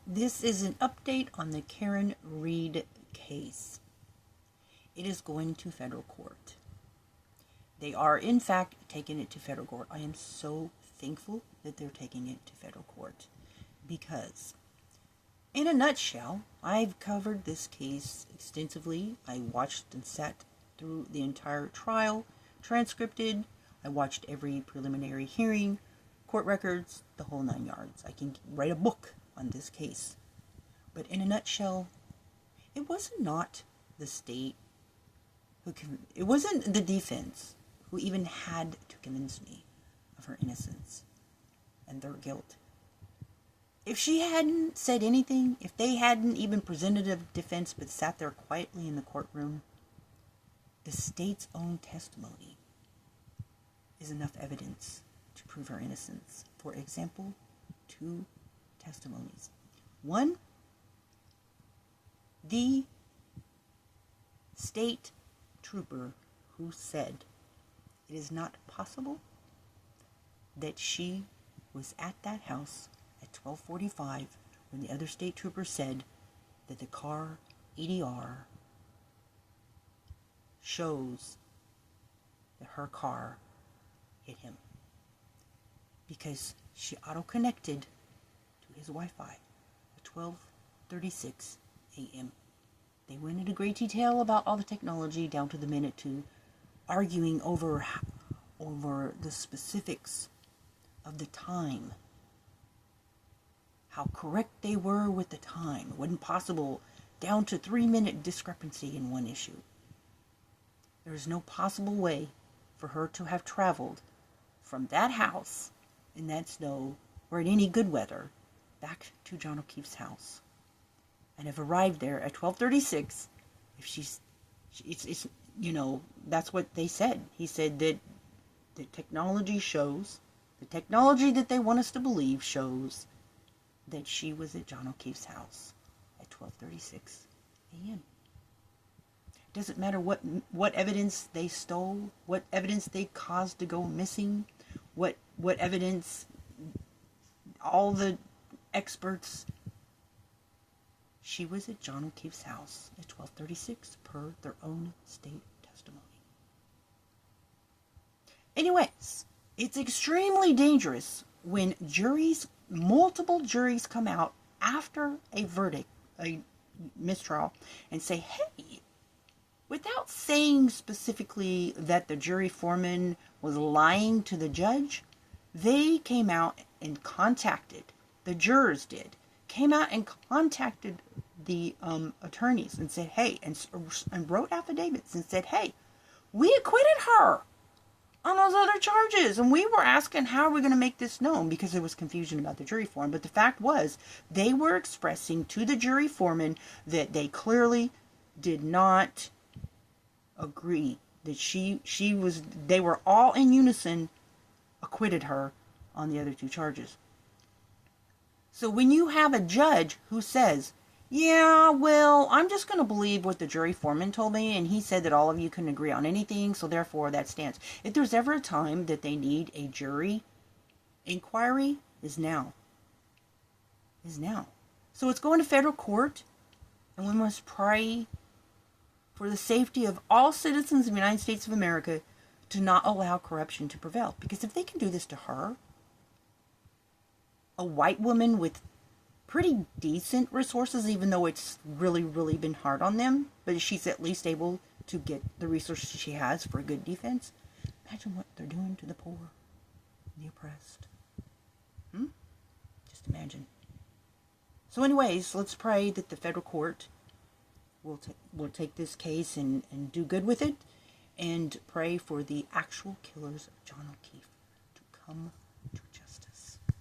This is an update on the Karen Read case. It is going to federal court. They are, in fact, taking it to federal court. I am so thankful that they're taking it to federal court because, in a nutshell, I've covered this case extensively. I watched and sat through the entire trial, transcripted. I watched every preliminary hearing, court records, the whole 9 yards. I can write a book on this case. But in a nutshell, it was not the state it wasn't the defense who even had to convince me of her innocence and their guilt. If she hadn't said anything, if they hadn't even presented a defense but sat there quietly in the courtroom, the state's own testimony is enough evidence to prove her innocence. For example, 2 testimonies. One, the state trooper who said it is not possible that she was at that house at 12:45 when the other state trooper said that the car EDR shows that her car hit him because she auto-connected to his Wi-Fi at 12:36 a.m. They went into great detail about all the technology down to the minute to arguing over the specifics of the time. How correct they were with the time. It wasn't possible, down to 3-minute discrepancy in one issue. There is no possible way for her to have traveled from that house in that snow or in any good weather back to John O'Keefe's house and have arrived there at 12:36. If it's that's what they said. He said that the technology that they want us to believe shows that she was at John O'Keefe's house at 12:36 a.m. Doesn't matter what evidence they stole, what evidence they caused to go missing, what evidence all the experts. She was at John O'Keefe's house at 12:36 per their own state testimony. Anyways, it's extremely dangerous when multiple juries come out after a verdict, a mistrial, and say, hey, without saying specifically that the jury foreman was lying to the judge, they came out and the jurors came out and contacted the attorneys and said, hey, and wrote affidavits and said, hey, we acquitted her on those other charges. And we were asking, how are we going to make this known? Because there was confusion about the jury foreman. But the fact was, they were expressing to the jury foreman that they clearly did not agree that they were all in unison, acquitted her on the other 2 charges. So when you have a judge who says, yeah, well, I'm just going to believe what the jury foreman told me, and he said that all of you couldn't agree on anything, so therefore that stands. If there's ever a time that they need a jury inquiry, is now. So it's going to federal court, and we must pray for the safety of all citizens of the United States of America to not allow corruption to prevail. Because if they can do this to her, a white woman with pretty decent resources, even though it's really, really been hard on them, but she's at least able to get the resources she has for a good defense. Imagine what they're doing to the poor, the oppressed. Just imagine. So anyways, let's pray that the federal court will take this case and do good with it, and pray for the actual killers of John O'Keefe to come to justice.